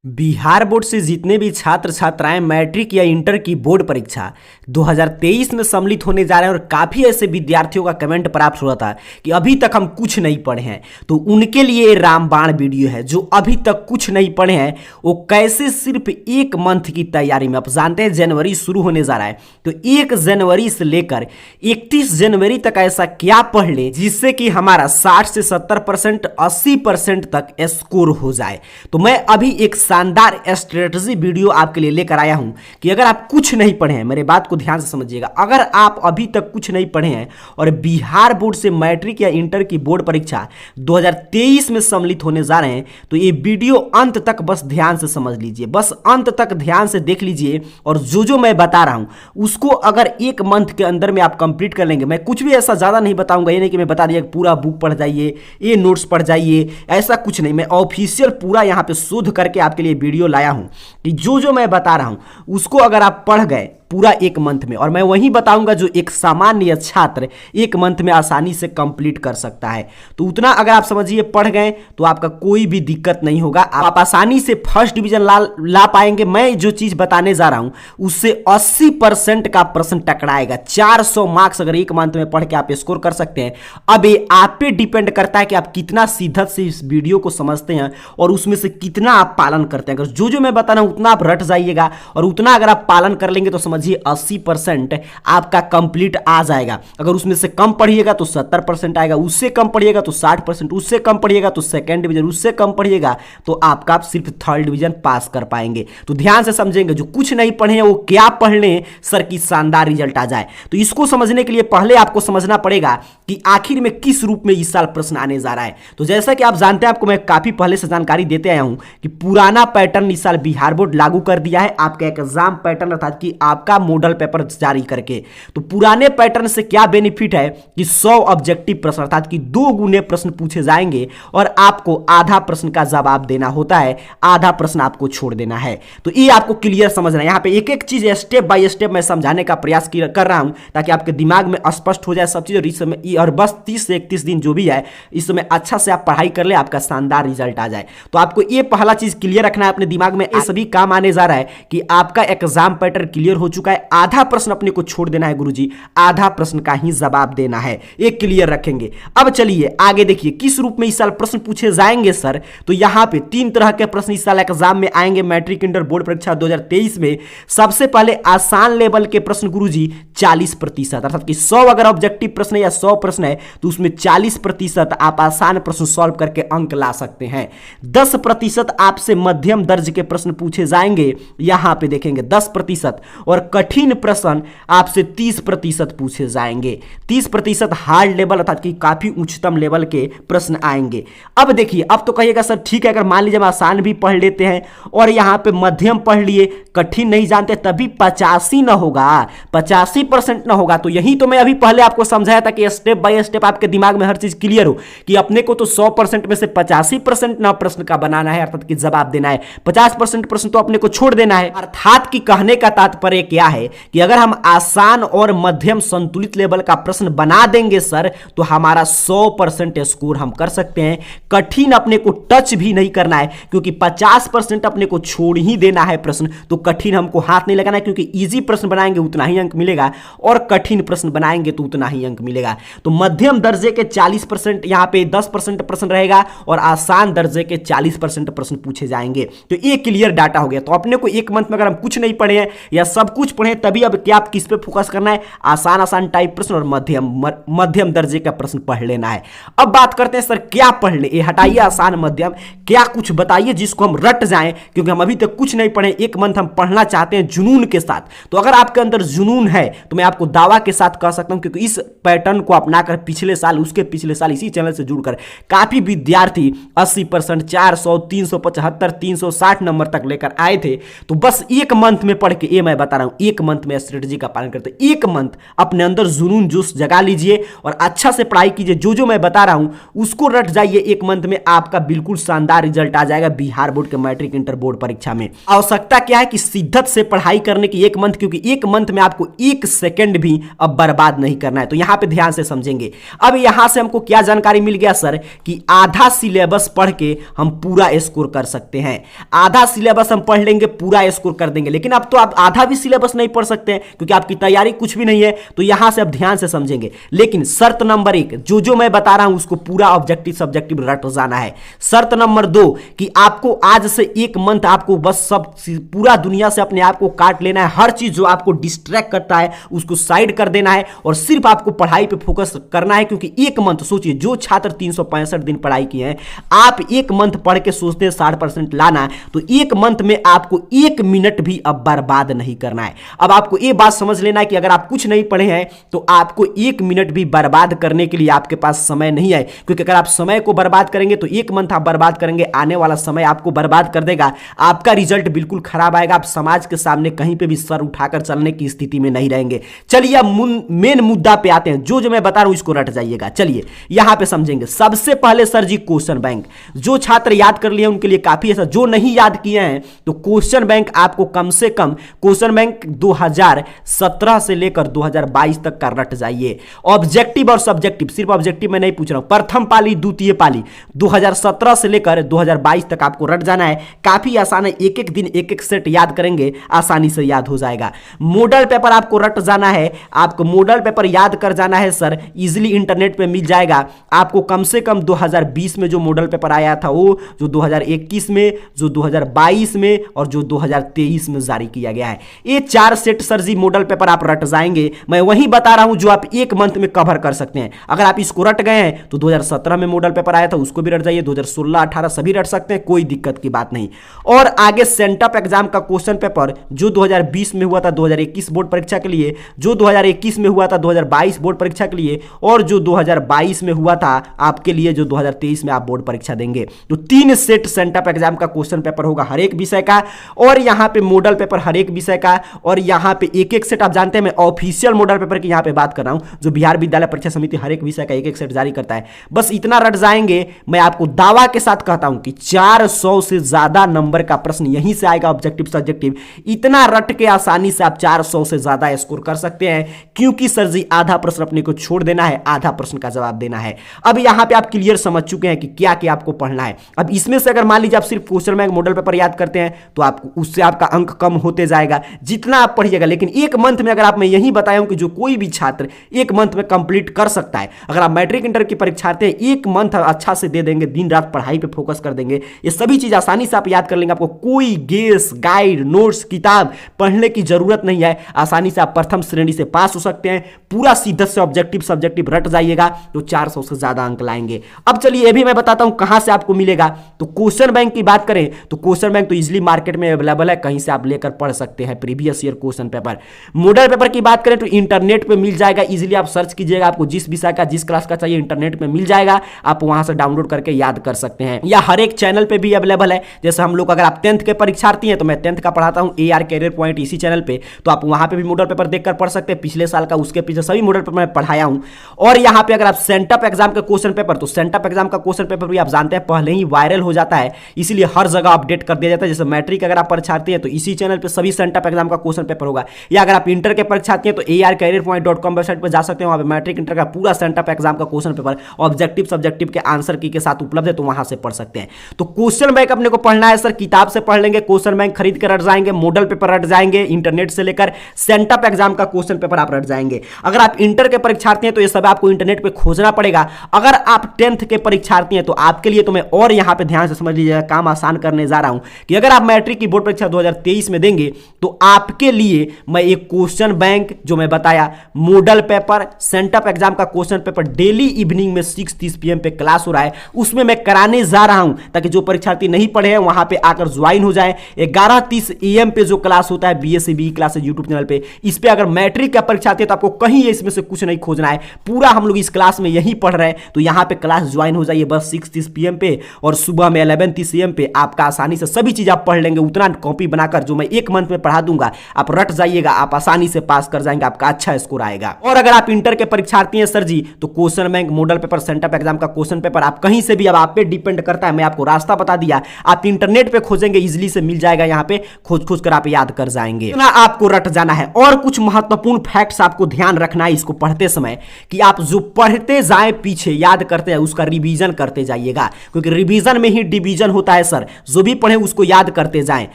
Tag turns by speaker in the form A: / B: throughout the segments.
A: Bihar board से जितने भी छात्र छात्राएं मैट्रिक या इंटर की बोर्ड परीक्षा 2023 में सम्मिलित होने जा रहे हैं और काफ़ी ऐसे विद्यार्थियों का कमेंट प्राप्त हुआ था कि अभी तक हम कुछ नहीं पढ़े हैं, तो उनके लिए रामबाण वीडियो है। जो अभी तक कुछ नहीं पढ़े हैं वो कैसे सिर्फ एक मंथ की तैयारी में, आप जानते हैं जनवरी शुरू होने जा रहा है, तो 1 जनवरी से लेकर 31 जनवरी तक ऐसा क्या पढ़ ले जिससे कि हमारा 60 से 70%, 80% तक स्कोर हो जाए। तो मैं अभी एक शानदार स्ट्रेटजी वीडियो आपके लिए लेकर आया हूं कि अगर आप कुछ नहीं पढ़े हैं, मेरे बात को ध्यान से समझिएगा, अगर आप अभी तक कुछ नहीं पढ़े हैं और बिहार बोर्ड से मैट्रिक या इंटर की बोर्ड परीक्षा 2023 में सम्मिलित होने जा रहे हैं, तो ये वीडियो अंत तक बस ध्यान से समझ लीजिए, बस अंत तक ध्यान से देख लीजिए। और जो मैं बता रहा हूं उसको अगर 1 मंथ के अंदर में आप कंप्लीट कर लेंगे, मैं कुछ भी ऐसा ज्यादा नहीं बताऊंगा, ये नहीं कि मैं बता दिया पूरा बुक पढ़ जाइए, ये नोट्स पढ़ जाइए, ऐसा कुछ नहीं। मैं ऑफिशियल पूरा यहां पे शोध करके आपके लिए वीडियो लाया हूं कि जो मैं बता रहा हूं उसको अगर आप पढ़ गए पूरा 1 मंथ में, और मैं वही बताऊंगा जो एक सामान्य छात्र 1 मंथ में आसानी से कंप्लीट कर सकता है, तो उतना अगर आप समझिए पढ़ गए तो आपका कोई भी दिक्कत नहीं होगा, आप आसानी से फर्स्ट डिवीजन ला पाएंगे। मैं जो चीज बताने जा रहा हूं उससे 80% का प्रश्न टकराएगा। 400 मार्क्स अगर 1 मंथ में पढ़ के आप स्कोर कर सकते हैं। अब ये आप पे डिपेंड करता है कि आप कितना शिद्दत से इस वीडियो को समझते हैं और उसमें से कितना आप पालन करते हैं। अगर जो मैं बता रहा हूं उतना आप रट जाइएगा और उतना अगर आप पालन कर लेंगे तो 80% आपका कंप्लीट आ जाएगा। अगर उसमें से कम पढ़िएगा तो 70% आएगा, उससे कम पढ़िएगा तो 60%, उससे कम पढ़िएगा तो 2nd डिवीजन, उससे कम पढ़िएगा तो आपका सिर्फ 3rd डिवीजन पास कर पाएंगे। तो ध्यान से समझेंगे, जो कुछ नहीं पढ़े हैं वो क्या पढ़ लें सर की शानदार रिजल्ट आ जाए। तो इसको समझने के लिए पहले आपको समझना पड़ेगा कि आखिर में किस रूप में इस साल प्रश्न आने जा रहा है। तो जैसा कि आप जानते हैं, आपको मैं काफी पहले से जानकारी देते आया हूं कि पुराना पैटर्न इस साल बिहार बोर्ड लागू कर दिया है, आपका एग्जाम पैटर्न अर्थात कि आपका मॉडल पेपर जारी करके। तो पुराने पैटर्न से क्या बेनिफिट है कि 100 ऑब्जेक्टिव प्रश्न अर्थात कि 2 गुने प्रश्न पूछे जाएंगे और आपको आधा प्रश्न का जवाब देना होता है, आधा प्रश्न आपको छोड़ देना है। तो ये आपको क्लियर समझना है। यहां पे एक एक चीज स्टेप बाय स्टेप मैं समझाने का प्रयास कर रहा हूं ताकि आपके दिमाग में स्पष्ट हो जाए सब चीज। और इस समय और बस 30 से 31 दिन जो भी है इस समय अच्छा से आप पढ़ाई कर ले, आपका शानदार रिजल्ट आ जाए। तो आपको ये पहला चीज क्लियर रखना है अपने दिमाग में। ये सभी काम आने जा रहा है कि आपका एग्जाम पैटर्न क्लियर हो चुका है, आधा प्रश्न अपने को छोड़ देना है गुरुजी, आधा प्रश्न का ही जवाब देना है, ये क्लियर रखेंगे। अब चलिए आगे देखिए किस रूप में इस साल प्रश्न पूछे जाएंगे सर। तो यहां पे 3 तरह के प्रश्न इस साल एग्जाम में आएंगे मैट्रिक इंटर बोर्ड परीक्षा 2023 में। सबसे पहले आसान लेवल के प्रश्न गुरुजी 40%, अर्थात कि 100 अगर ऑब्जेक्टिव प्रश्न है या 100 प्रश्न है तो उसमें 40% आप आसान प्रश्न सॉल्व करके अंक ला सकते हैं। 10% आपसे मध्यम दर्ज के प्रश्न पूछे जाएंगे, यहां पे देखेंगे 10%, और कठिन प्रश्न आपसे 30% पूछे जाएंगे। 30% हार्ड लेवल अर्थात कि काफी उच्चतम लेवल के प्रश्न आएंगे। अब देखिए, अब तो कहिएगा सर ठीक है, अगर मान लीजिए हम आसान भी पढ़ लेते हैं और यहां पे मध्यम पढ़ लिए, कठिन नहीं जानते, तभी 85 ना होगा, 85% ना होगा। तो यही तो मैं अभी पहले आपको समझाया था कि स्टेप बाय स्टेप आपके दिमाग में हर चीज क्लियर हो कि अपने को तो 100% में से 85% ना प्रश्न का बनाना है, अर्थात कि जवाब देना है, 50% प्रश्न तो अपने को छोड़ देना है। अर्थात कि कहने का तात्पर्य क्या है कि अगर हम आसान और मध्यम संतुलित लेवल का प्रश्न बना देंगे सर तो हमारा 100% स्कोर हम कर सकते हैं। कठिन अपने को टच भी नहीं करना है क्योंकि 50% अपने को छोड़ ही देना है प्रश्न, तो कठिन हमको हाथ नहीं लगाना है क्योंकि इजी प्रश्न बनाएंगे उतना ही अंक मिलेगा और कठिन प्रश्न बनाएंगे तो उतना ही अंक मिलेगा। तो मध्यम दर्जे के 40%, यहां पे 10% प्रश्न रहेगा और आसान दर्जे के 40% प्रश्न पूछे जाएंगे। तो ये क्लियर डाटा हो गया। तो अपने को 1 मंथ में अगर हम कुछ नहीं पढ़े हैं या सब कुछ पढ़े तभी अब क्या आप किस पे फोकस करना है, आसान टाइप प्रश्न और मध्यम दर्जे का प्रश्न पढ़ लेना है। अब बात करते हैं सर क्या पढ़ ले, ये हटाइए आसान मध्यम, क्या कुछ बताइए जिसको हम रट जाएं, क्योंकि हम अभी तक कुछ नहीं पढ़े, 1 मंथ हम पढ़ना चाहते हैं जुनून के साथ। तो अगर आपके अंदर जुनून है तो मैं आपको दावा के साथ कह सकता हूं, क्योंकि इस पैटर्न को अपनाकर पिछले साल, उसके पिछले साल इसी चैनल से जुड़कर काफी विद्यार्थी 80%, 400, 375, 360 नंबर तक लेकर आए थे। तो बस 1 मंथ में पढ़ के, ये मैं बता रहा हूं, एक मंथ में स्ट्रेटजी का पालन करते हैं। एक मंथ अपने अंदर जुनून जोश जगा लीजिए और अच्छा से पढ़ाई कीजिए। जो मैं बता रहा हूं उसको रट जाइए। एक मंथ में आपका बिल्कुल शानदार रिजल्ट आ जाएगा बिहार बोर्ड के मैट्रिक इंटर बोर्ड परीक्षा में। आवश्यकता क्या है कि शिद्दत से पढ़ाई करने की एक मंथ, क्योंकि एक मंथ में आपको एक सेकंड भी अब बर्बाद नहीं करना है। तो यहां पे ध्यान से समझेंगे। अब यहां से हमको क्या जानकारी मिल गया सर कि आधा सिलेबस पढ़ के हम पूरा स्कोर कर सकते हैं। आधा सिलेबस हम पढ़ लेंगे, पूरा स्कोर कर देंगे। लेकिन अब तो आप आधा भी सिलेबस नहीं पढ़ सकते हैं क्योंकि आपकी तैयारी कुछ भी नहीं है। तो यहां से अब ध्यान से समझेंगे। लेकिन शर्त नंबर 1 जो मैं बता रहा हूं उसको पूरा ऑब्जेक्टिव सब्जेक्टिव रट जाना है। शर्त नंबर 2 कि आपको आज से एक मंथ आपको बस सब पूरा दुनिया से अपने आप को काट लेना है। हर चीज जो आपको डिस्ट्रैक्ट करता है उसको साइड कर देना है और सिर्फ आपको पढ़ाई पे फोकस करना है। क्योंकि एक मंथ सोचिए, जो छात्र 365 दिन पढ़ाई किए हैं, आप एक मंथ पढ़ के सोचते हैं 60% लाना, तो एक मंथ में आपको एक मिनट भी अब बर्बाद नहीं करना है। अब आपको यह बात समझ लेना है कि अगर आप कुछ नहीं पढ़े हैं तो आपको एक मिनट भी बर्बाद करने के लिए आपके पास समय नहीं है। क्योंकि अगर आप समय को बर्बाद करेंगे तो एक मंथ आप बर्बाद करेंगे, आने वाला समय आपको बर्बाद कर देगा। आपका रिजल्ट बिल्कुल खराब आएगा। आप समाज के सामने कहीं पे भी सर उठाकर चलने की स्थिति में नहीं रहेंगे। चलिए अब मेन मुद्दा पे आते हैं। जो मैं बता रहा हूं इसको रट जाइएगा। चलिए यहां पे समझेंगे। सबसे पहले सर जी क्वेश्चन बैंक, जो छात्र याद कर लिए उनके लिए काफी है। जो नहीं याद किए हैं तो क्वेश्चन बैंक आपको कम से कम क्वेश्चन बैंक 2017 से लेकर 2022 तक का रट जाइए। ऑब्जेक्टिव और सब्जेक्टिव, सिर्फ ऑब्जेक्टिव में नहीं पूछ रहा हूं, प्रथम पाली द्वितीय पाली 2017 से लेकर 2022 तक आपको रट जाना है। काफी आसान है। एक एक दिन एक एक सेट याद करेंगे, आसानी से याद हो जाएगा। मॉडल पेपर आपको रट जाना है। आपको मॉडल पेपर याद कर जाना है सर, इजीली इंटरनेट पे मिल जाएगा। आपको कम से कम 2020 में जो मॉडल पेपर आया था वो, जो 2021 में, जो 2022 में और जो 2023 में जारी किया गया है, ये 4 सेट सर जी मॉडल पेपर आप रट जाएंगे। मैं वही बता रहा हूं जो आप एक मंथ में कवर कर सकते हैं। अगर आप इसको रट गए हैं तो 2017 में मॉडल पेपर आया था उसको भी रट जाइए, 2016 18 सभी रट सकते हैं, कोई दिक्कत की बात नहीं। और आगे सेंटअप एग्जाम का क्वेश्चन पेपर जो 2020 में हुआ था 2021 बोर्ड परीक्षा के लिए, जो 2021 में हुआ था 2022 बोर्ड परीक्षा के लिए, और जो 2022 में हुआ था आपके लिए जो 2023 में आप बोर्ड परीक्षा देंगे। तो 3 सेट सेंटअप एग्जाम का क्वेश्चन पेपर होगा हर एक विषय का, और यहां पे मॉडल पेपर हर एक विषय का, और यहां पे एक एक सेट। आप जानते हैं मैं ऑफिशियल मॉडल पेपर की यहां पे बात कर रहा हूं, जो बिहार विद्यालय परीक्षा समिति हर एक विषय का एक एक सेट जारी करता है। बस इतना रट जाएंगे, मैं आपको दावा के साथ कहता हूं कि 400 से ज्यादा नंबर का प्रश्न यहीं से आएगा, ऑब्जेक्टिव सब्जेक्टिव। इतना रट के आसानी से आप 400 से ज्यादा स्कोर कर सकते हैं। क्योंकि सर जी आधा प्रश्न अपने को छोड़ देना है, आधा प्रश्न का जवाब देना है। अब यहां पे आप क्लियर समझ चुके हैं कि क्या क्या आपको पढ़ना है। अब इसमें से अगर मान लीजिए आप सिर्फ क्वेश्चन बैंक मॉडल पेपर याद करते हैं तो आपको उससे आपका अंक कम होते जाएगा जितना आप पढ़िएगा। लेकिन एक मंथ में अगर आप, मैं यही बताया हूं कि जो कोई भी छात्र एक मंथ में कंप्लीट कर सकता है। अगर आप मैट्रिक इंटर की परीक्षार्थी हैं, एक मंथ अच्छा से दे देंगे, दिन रात पढ़ाई पे फोकस कर देंगे, ये सभी चीज आसानी से आप याद कर लेंगे। आपको कोई गेस, गाइड, नोट्स, किताब पढ़ने की जरूरत नहीं है। आसानी से आप प्रथम श्रेणी से पास हो सकते हैं। पूरा शिद्दत से ऑब्जेक्टिव सब्जेक्टिव रट जाइएगा तो 400 से ज्यादा अंक लाएंगे। अब चलिए ये भी मैं बताता हूं कहां से आपको मिलेगा। तो क्वेश्चन बैंक की बात करें तो क्वेश्चन बैंक तो इजीली मार्केट में अवेलेबल है, कहीं से आप लेकर पढ़ सकते हैं previous year question paper. Model paper की बात करें तो इंटरनेट पे मिल जाएगा, इजीली आप सर्च कीजिएगा, आपको जिस विषय का जिस क्लास का चाहिए इंटरनेट पे मिल जाएगा, आप वहां से डाउनलोड करके याद कर सकते हैं। या हर एक चैनल पे भी अवेलेबल है। जैसे हम लोग, अगर आप 10th के परीक्षार्थी हैं तो मैं 10th का पढ़ाता हूं AR कैरियर पॉइंट इसी चैनल पे, तो आप वहां पे भी मॉडल पेपर देखकर पढ़ सकते हैं। पिछले साल का, उसके पीछे सभी मॉडल पेपर मैं पढ़ाया हूं। और यहां पे अगर आप सेंटअप एग्जाम का क्वेश्चन पेपर, तो सेंटअप एग्जाम का क्वेश्चन पेपर भी आप जानते हैं पहले ही वायरल हो जाता है, इसीलिए हर जगह अपडेट कर दिया जाता है। जैसे मैट्रिक अगर आप परीक्षार्थी हैं तो इसी चैनल पे सभी सेंटअप एग्जाम का क्वेश्चन पेपर होगा। या अगर आप इंटर के परीक्षार्थी हैं तो arcareerpoint.com वेबसाइट पर जा सकते हैं, वहां पे मैट्रिक इंटर का पूरा सेंटअप एग्जाम का क्वेश्चन पेपर ऑब्जेक्टिव सब्जेक्टिव के आंसर की के साथ उपलब्ध है, तो वहां से पढ़ सकते हैं। तो क्वेश्चन बैंक अपने को पढ़ना है सर, किताब से पढ़ लेंगे, क्वेश्चन बैंक खरीद कर रट जाएंगे, मॉडल पेपर रट जाएंगे, इंटरनेट से लेकर सेंटअप एग्जाम का क्वेश्चन पेपर आप रट जाएंगे। अगर आप इंटर के परीक्षार्थी हैं तो ये सब आपको इंटरनेट पे खोजना पड़ेगा। अगर आप 10th के परीक्षार्थी हैं तो आपके लिए तो मैं और यहां पे ध्यान से समझ लीजिएगा, काम आसान करने जा रहा हूं कि अगर आप मैट्रिक की बोर्ड परीक्षा 2023 में देंगे तो आपके लिए मैं एक क्वेश्चन बैंक जो मैं बताया, मॉडल पेपर, सेंटअप एग्जाम का क्वेश्चन पेपर डेली इवनिंग में 6:30 PM पे क्लास हो रहा है, उसमें मैं कराने जा रहा हूं ताकि जो परीक्षार्थी नहीं पढ़े हैं वहां पे आकर ज्वाइन हो जाए। 11:30 AM पे जो क्लास होता है BSc BE classes YouTube channel पे, इस पे अगर मैट्रिक का परीक्षार्थी है तो आपको कहीं इसमें से कुछ नहीं खोजना है, पूरा हम लोग इस क्लास में यही पढ़ रहे हैं। तो यहां पे क्लास ज्वाइन हो जाइए बस 6:30 PM पे, और सुबह में 11:30 AM पे आपका आसानी से सभी चीज आप पढ़ लेंगे। उतना कॉपी बनाकर जो मैं एक मंथ में पढ़ा दूंगा आप रट जाइएगा, आप आसानी से पास कर जाएंगे, आपका अच्छा स्कोर आएगा। और अगर आप इंटर के परीक्षार्थी हैं सर जी, तो question bank, model paper, sent up exam का क्वेश्चन पेपर आप कहीं से भी, अब आप पे डिपेंड करता है, मैं आपको रास्ता बता दिया, आप इंटरनेट पे खोजेंगे इजीली से मिल जाएगा, यहाँ पे खोज खोज कर आप याद कर जाएंगे। इतना आपको रट जाना है। और कुछ महत्वपूर्ण फैक्ट्स आपको ध्यान रखना है इसको पढ़ते समय, कि आप जो पढ़ते जाए पीछे याद करते हैं उसका रिवीजन करते जाइएगा, क्योंकि रिवीजन में ही डिवीजन होता है सर। जो भी पढ़े उसको याद करते जाएं।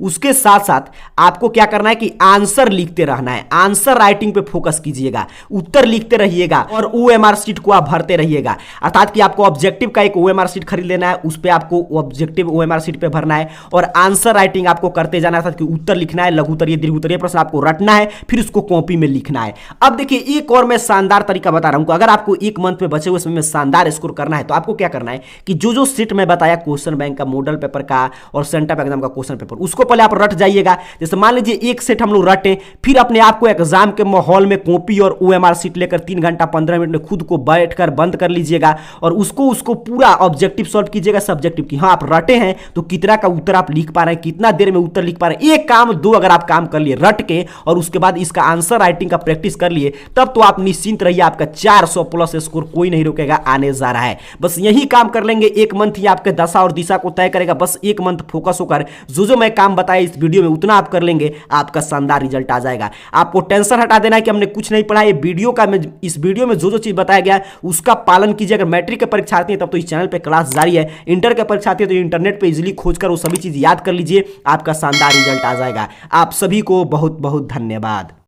A: उसके साथ साथ आपको क्या करना है कि आंसर लिखते रहना है, आंसर राइटिंग पे फोकस कीजिएगा, उत्तर लिखते रहिएगा और ओएमआर शीट को आप भरते रहिएगा। अर्थात कि आपको ऑब्जेक्टिव का एक ओएमआर शीट खरीद लेना है, उस पे आपको ऑब्जेक्टिव ओएमआर शीट पे भरना है और आंसर राइटिंग आपको करते जाना है, अर्थात कि उत्तर लिखना है, लघु उत्तरीय, दीर्घ उत्तरीय प्रश्न आपको रटना है, फिर उसको कॉपी में लिखना है। अब देखिए एक और मैं शानदार तरीका बता रहा हूं, अगर आपको एक मंथ में बचे हुए समय में शानदार स्कोर करना है तो आपको क्या करना है कि जो सेट मैं बताया क्वेश्चन बैंक का, मॉडल पेपर का और सेंटअप एग्जाम का क्वेश्चन पेपर, उसको पहले आप रट जाइएगा। जैसे मान लीजिए एक सेट हम लोग रटे, फिर अपने आप को एग्जाम के माहौल में कॉपी और ओएमआर शीट लेकर 3 घंटा 15 मिनट में खुद को बैठकर बंद कर लीजिएगा और उसको पूरा ऑब्जेक्टिव सॉल्व कीजिएगा, सब्जेक्टिव की। हाँ, आप रटे हैं तो कितना का उत्तर आप लिख पा रहे हैं, कितना देर में उत्तर लिख पा रहे हैं, एक काम दो अगर आप काम कर लिए रट के और उसके बाद इसका आंसर राइटिंग का प्रैक्टिस कर लिए, तब तो आप निश्चिंत रहिए, आपका 400 प्लस स्कोर कोई नहीं रोकेगा, आने जा रहा है। बस यही काम कर लेंगे, एक मंथ ही आपके दशा और दिशा को तय करेगा। बस एक मंथ फोकस होकर जो मैं काम बताया इस वीडियो में उतना आप कर लेंगे, आपका शानदार रिजल्ट आ जाएगा। आपको टेंशन हटा देना है कि हमने कुछ नहीं पढ़ा, ये वीडियो का इस वीडियो में जो चीज बताया गया उसका पालन कीजिए। अगर मैट्रिक के परीक्षार्थी हैं तब तो इस चैनल पे क्लास जारी है, इंटर के परीक्षार्थी हैं तो इंटरनेट पे इजीली खोजकर वो सभी चीज याद कर लीजिए, आपका शानदार रिजल्ट आ जाएगा। आप सभी को बहुत बहुत धन्यवाद।